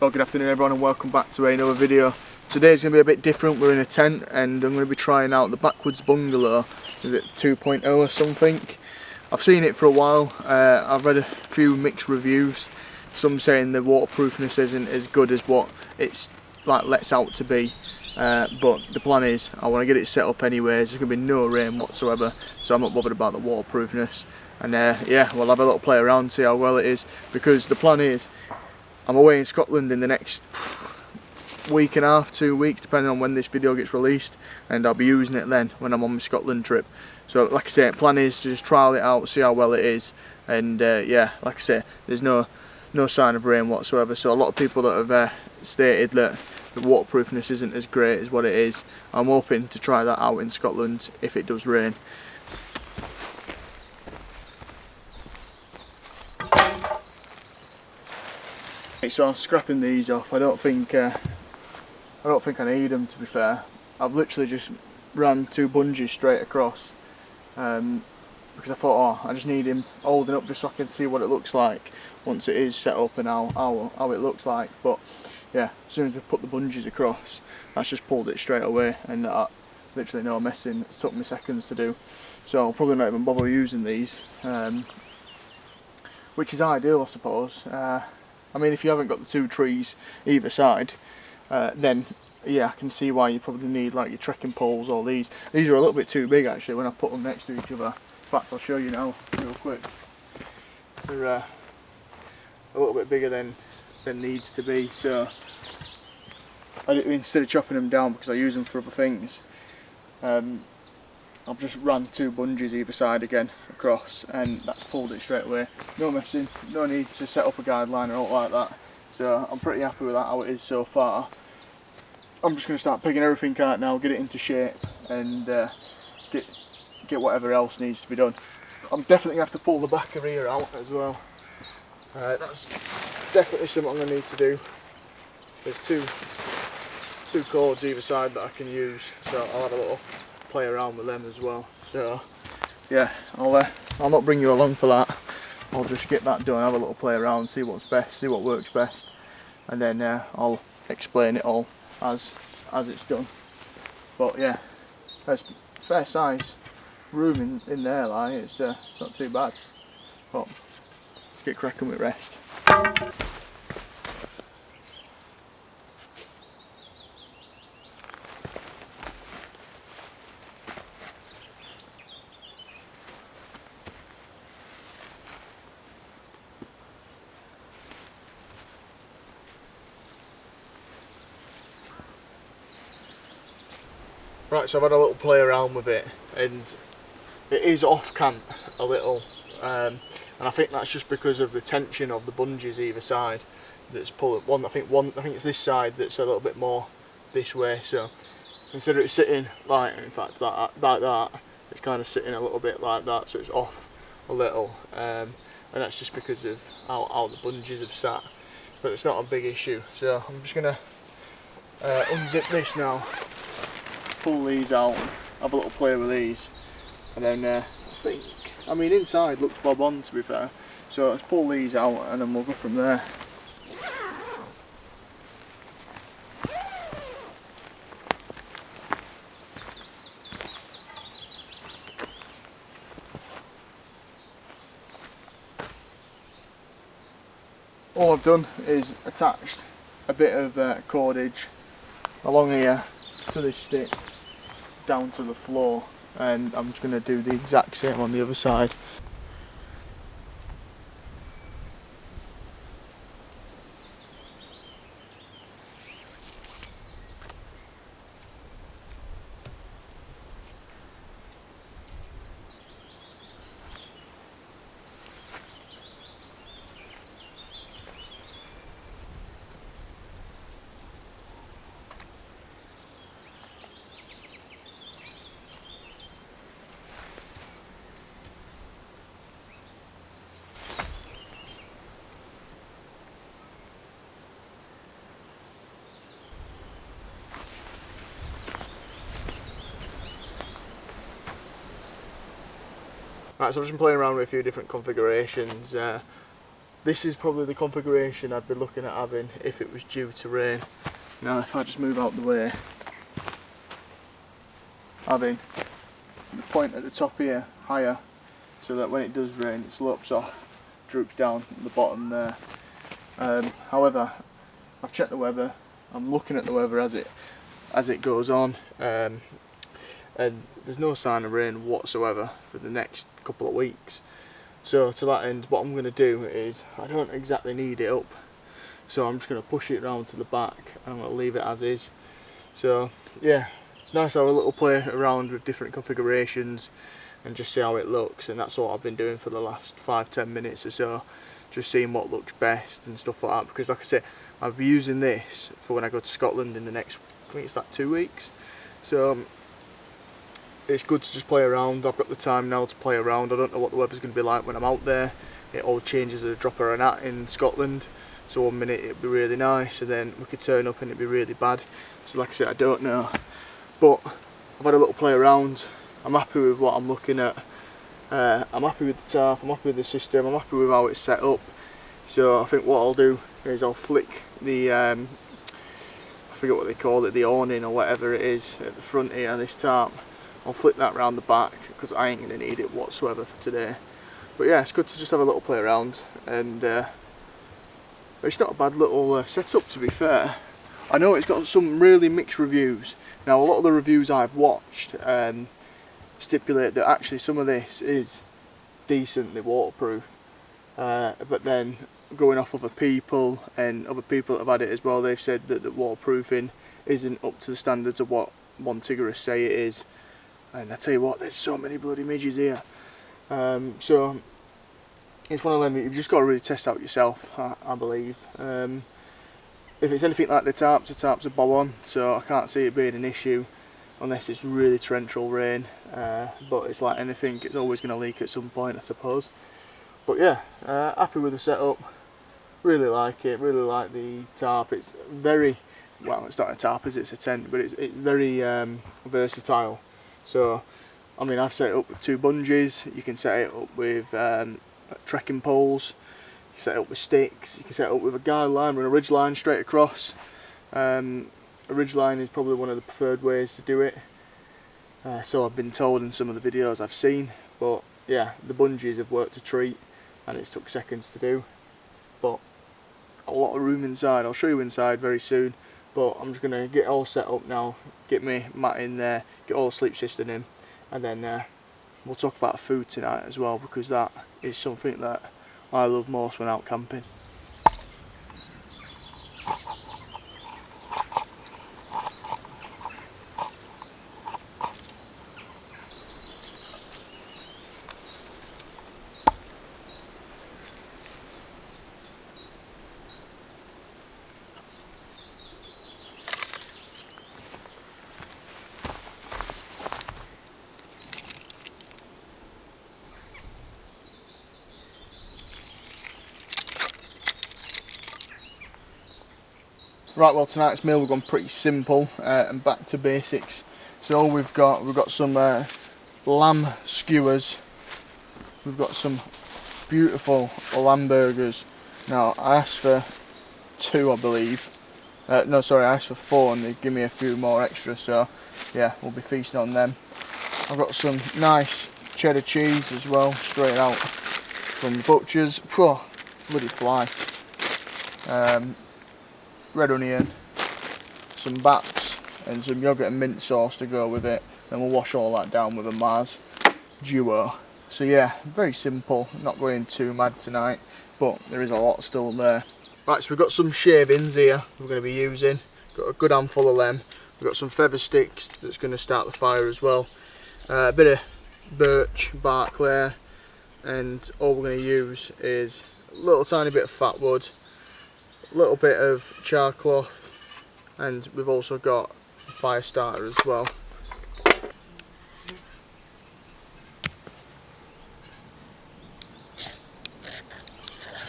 Well, good afternoon everyone and welcome back to another video. Today's going to be a bit different. We're in a tent and I'm going to be trying out the Backwoods Bungalow. Is it 2.0 or something? I've seen it for a while. I've read a few mixed reviews. Some saying the waterproofness isn't as good as what it's like lets out to be. But the plan is I want to get it set up anyways. There's going to be no rain whatsoever, so I'm not bothered about the waterproofness. And yeah, we'll have a little play around, see how well it is, because the plan is I'm away in Scotland in the next week and a half, 2 weeks, depending on when this video gets released, and I'll be using it then when I'm on my Scotland trip. So like I say, the plan is to just trial it out, see how well it is, and yeah, like I say, there's no sign of rain whatsoever. So a lot of people that have stated that the waterproofness isn't as great as what it is. I'm hoping to try that out in Scotland if it does rain. So I'm scrapping these off. I don't think I need them, to be fair. I've literally just ran 2 bungees straight across because I thought, I just need him holding up just so I can see what it looks like once it is set up and how it looks like. But yeah, as soon as I put the bungees across, that's just pulled it straight away, and literally no messing. It took me seconds to do, so I'll probably not even bother using these, which is ideal, I suppose. I mean, if you haven't got the 2 trees either side, then yeah, I can see why you probably need like your trekking poles or these. These are a little bit too big actually when I put them next to each other. In fact, I'll show you now real quick. They're a little bit bigger than needs to be. So instead of chopping them down because I use them for other things, I've just ran 2 bungees either side again across, and that's pulled it straight away. No messing, no need to set up a guideline or anything like that. So I'm pretty happy with that, how it is so far. I'm just going to start picking everything out now, get it into shape, and get whatever else needs to be done. I'm definitely going to have to pull the back of here out as well. That's definitely something I'm going to need to do. There's two cords either side that I can use, so I'll have a little play around with them as well. So yeah, I'll not bring you along for that. I'll just get that done, have a little play around, see what's best, see what works best, and then I'll explain it all as it's done. But yeah, there's fair size room in there, like it's not too bad. But let's get cracking with rest. Right, so I've had a little play around with it, and it is off cant a little, and I think that's just because of the tension of the bungees either side that's pulling. I think it's this side that's a little bit more this way. So instead of it sitting like, in fact, like that, it's kind of sitting a little bit like that, so it's off a little, and that's just because of how the bungees have sat. But it's not a big issue. So I'm just gonna unzip this now, pull these out, have a little play with these, and then I mean inside looks bob on, to be fair, so let's pull these out and then we'll go from there. All I've done is attached a bit of cordage along here to this stick down to the floor, and I'm just going to do the exact same on the other side. Right, so I've just been playing around with a few different configurations. this is probably the configuration I'd be looking at having if it was due to rain. Now if I just move out the way, having the point at the top here higher, so that when it does rain it slopes off, droops down at the bottom there. However, I've checked the weather, I'm looking at the weather as it goes on, and there's no sign of rain whatsoever for the next couple of weeks. So to that end, what I'm going to do is, I don't exactly need it up, so I'm just going to push it around to the back and I'm going to leave it as is. So yeah, it's nice to have a little play around with different configurations and just see how it looks, and that's what I've been doing for the last 5-10 minutes or so, just seeing what looks best and stuff like that, because like I said, I'll be using this for when I go to Scotland in the next, I think it's like 2 weeks. So it's good to just play around. I've got the time now to play around. I don't know what the weather's going to be like when I'm out there. It all changes at a drop of a hat in Scotland. So one minute it'll be really nice and then we could turn up and it'd be really bad. So like I said, I don't know. But I've had a little play around. I'm happy with what I'm looking at. I'm happy with the tarp, I'm happy with the system, I'm happy with how it's set up. So I think what I'll do is I'll flick the, I forget what they call it, the awning or whatever it is at the front here, this tarp. I'll flip that around the back because I ain't going to need it whatsoever for today. But yeah, it's good to just have a little play around, and it's not a bad little setup, to be fair. I know it's got some really mixed reviews. Now a lot of the reviews I've watched stipulate that actually some of this is decently waterproof, but then going off other people, and other people that have had it as well, they've said that the waterproofing isn't up to the standards of what OneTigris say it is. And I tell you what, there's so many bloody midges here. So it's one of them you've just got to really test out yourself, I believe. If it's anything like the tarps are bow on, so I can't see it being an issue unless it's really torrential rain. But it's like anything, it's always going to leak at some point, I suppose. But yeah, happy with the setup. Really like it. Really like the tarp. It's very, well, it's not a tarp as it's a tent, but it's very versatile. So, I mean, I've set it up with 2 bungees. You can set it up with trekking poles. You can set it up with sticks. You can set it up with a guide line or a ridge line straight across. A ridge line is probably one of the preferred ways to do it. So I've been told in some of the videos I've seen. But yeah, the bungees have worked a treat, and it's took seconds to do. But a lot of room inside. I'll show you inside very soon. But I'm just going to get all set up now, get my mat in there, get all the sleep system in, and then we'll talk about food tonight as well, because that is something that I love most when out camping. Right, well, tonight's meal we've gone pretty simple and back to basics. So we've got some lamb skewers. We've got some beautiful lamb burgers. Now I asked for 2, I believe. No, sorry, I asked for 4, and they give me a few more extra. So yeah, we'll be feasting on them. I've got some nice cheddar cheese as well, straight out from the butchers. Whoa, bloody fly. Red onion, some baps, and some yogurt and mint sauce to go with it. Then we'll wash all that down with a Mars duo. So yeah, very simple, not going too mad tonight, but there is a lot still there. Right, so we've got some shavings here we're going to be using. Got a good handful of them. We've got some feather sticks that's going to start the fire as well. A bit of birch bark there, and all we're going to use is a little tiny bit of fat wood, a little bit of char cloth, and we've also got a fire starter as well.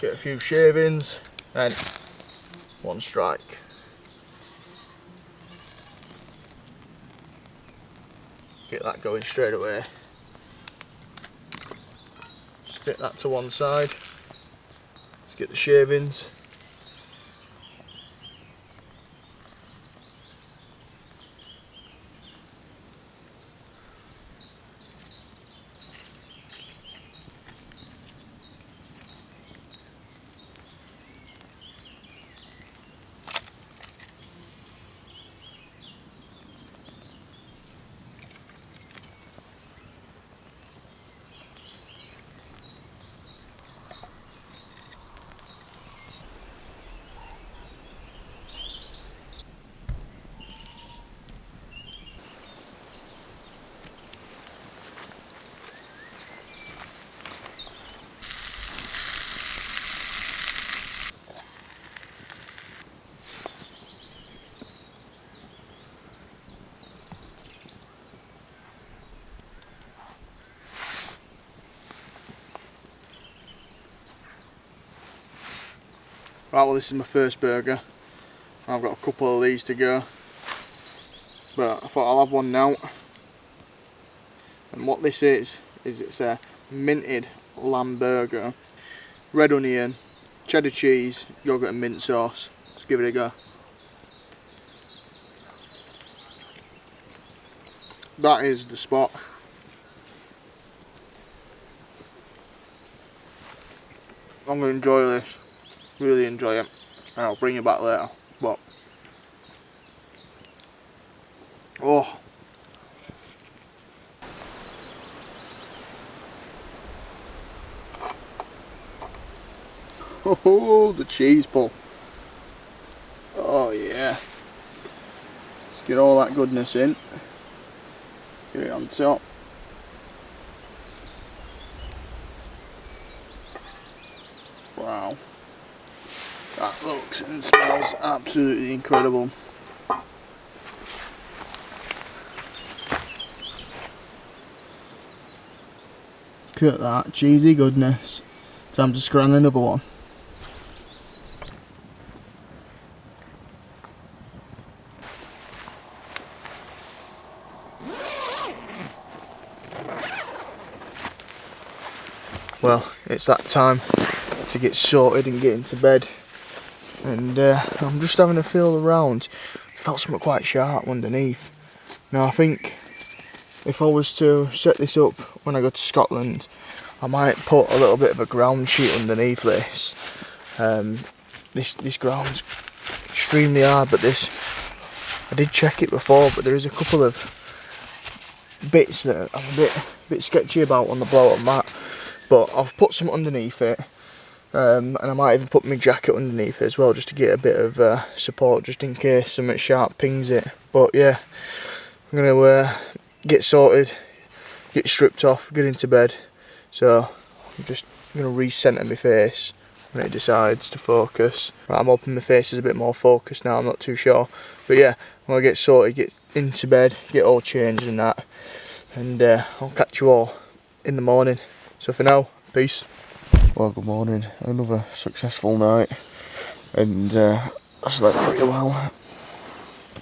Get a few shavings and 1 strike. Get that going straight away. Stick that to one side. Let's get the shavings. Right, well, this is my first burger. I've got a couple of these to go, but I thought I'll have one now. And what this is it's a minted lamb burger, red onion, cheddar cheese, yogurt and mint sauce. Let's give it a go. That is the spot. I'm going to enjoy this, really enjoy it, and I'll bring you back later. But oh, oh, the cheese pull. Oh yeah. Let's get all that goodness in. Get it on top. Wow. That looks and smells absolutely incredible. Look at that cheesy goodness. Time to scran another one. Well, it's that time to get sorted and get into bed, and I'm just having a feel around. I felt something quite sharp underneath. Now I think if I was to set this up when I go to Scotland, I might put a little bit of a ground sheet underneath this. This ground's extremely hard, but I did check it before, but there is a couple of bits that I'm a bit sketchy about on the blow-up mat. But I've put some underneath it, and I might even put my jacket underneath it as well, just to get a bit of support, just in case something sharp pings it. But yeah, I'm going to get sorted, get stripped off, get into bed. So I'm just going to recenter my face when it decides to focus. Right, I'm hoping my face is a bit more focused now, I'm not too sure. But yeah, I'm going to get sorted, get into bed, get all changed and that, and I'll catch you all in the morning. So for now, peace. Well, good morning. Another successful night, and I slept pretty well,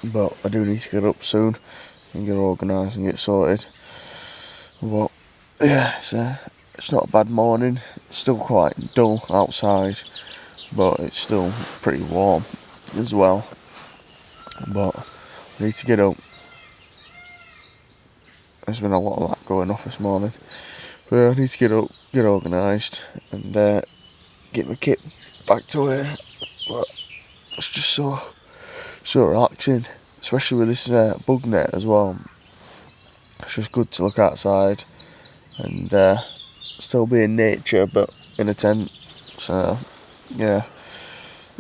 but I do need to get up soon and get organised and get sorted. But yeah, it's not a bad morning. It's still quite dull outside, but it's still pretty warm as well. But I need to get up. There's been a lot of that going off this morning. But I need to get up, get organised, and get my kit back to where. But it's just so relaxing, especially with this bug net as well. It's just good to look outside and still be in nature, but in a tent. So yeah,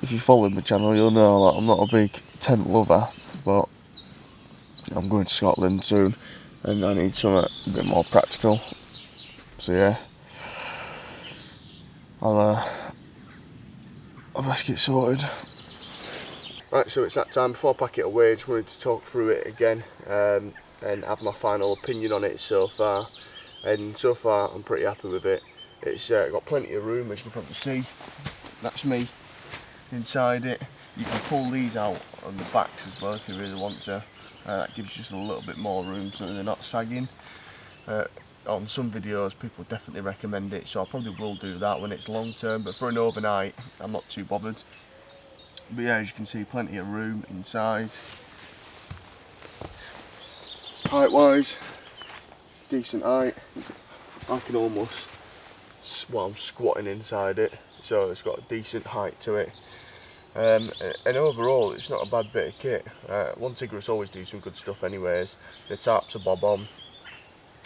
if you follow my channel, you'll know that I'm not a big tent lover, but I'm going to Scotland soon, and I need something a bit more practical. So yeah, I'll best get sorted. Right, so it's that time. Before I pack it away, I just wanted to talk through it again and have my final opinion on it so far. And so far, I'm pretty happy with it. It's got plenty of room, as you can probably see. That's me inside it. You can pull these out on the backs as well if you really want to. That gives you just a little bit more room so they're not sagging. on some videos people definitely recommend it, so I probably will do that when it's long term, but for an overnight I'm not too bothered. But yeah, as you can see, plenty of room inside. Height wise, decent height. I can almost, well, I'm squatting inside it, so it's got a decent height to it. And overall it's not a bad bit of kit. OneTigris always do some good stuff anyways. The tarps are bob on.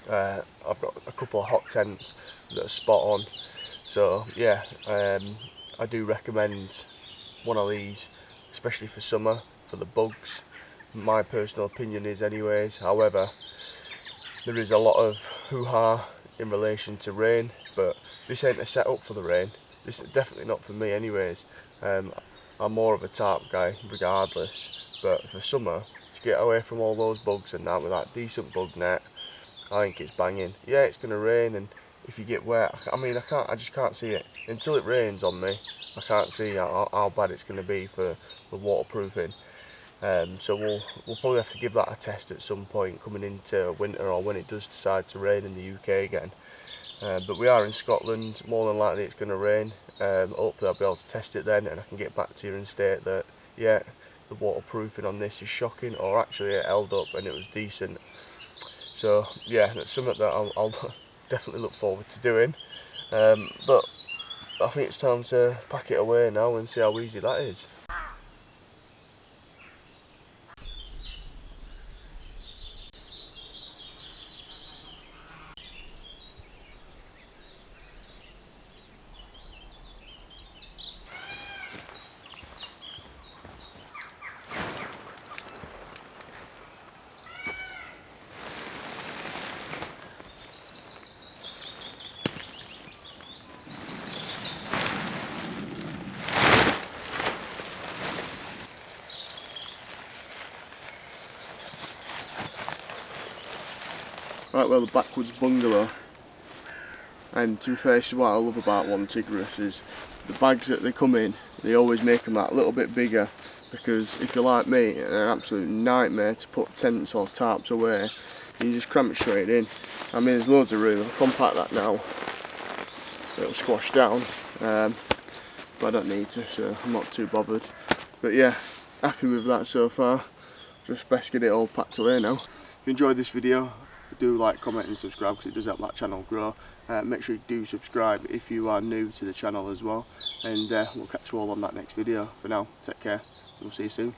I've got a couple of hot tents that are spot on, so yeah, I do recommend one of these, especially for summer, for the bugs. My personal opinion is anyways. However, there is a lot of hoo-ha in relation to rain, but this ain't a setup for the rain. This is definitely not for me anyways. I'm more of a tarp guy regardless, but for summer, to get away from all those bugs and that with that decent bug net, I think it's banging. Yeah, it's going to rain, and if you get wet, I just can't see it. Until it rains on me, I can't see how bad it's going to be for the waterproofing. So we'll probably have to give that a test at some point coming into winter, or when it does decide to rain in the UK again. But we are in Scotland, more than likely it's going to rain. Hopefully I'll be able to test it then, and I can get back to you and state that, yeah, the waterproofing on this is shocking, or actually it held up and it was decent. So yeah, that's something that I'll definitely look forward to doing. But I think it's time to pack it away now and see how easy that is. Right, well, the Backwoods Bungalow, and to be fair, this is what I love about OneTigris, is the bags that they come in, they always make them that little bit bigger, because if you're like me, it's an absolute nightmare to put tents or tarps away. You just cramp it straight in. I mean, there's loads of room. I'll compact that now, it'll squash down, but I don't need to, so I'm not too bothered. But yeah, happy with that so far. Just best get it all packed away now. If you enjoyed this video, do like, comment and subscribe, because it does help that channel grow. Make sure you do subscribe if you are new to the channel as well, and we'll catch you all on that next video. For now, take care, we'll see you soon.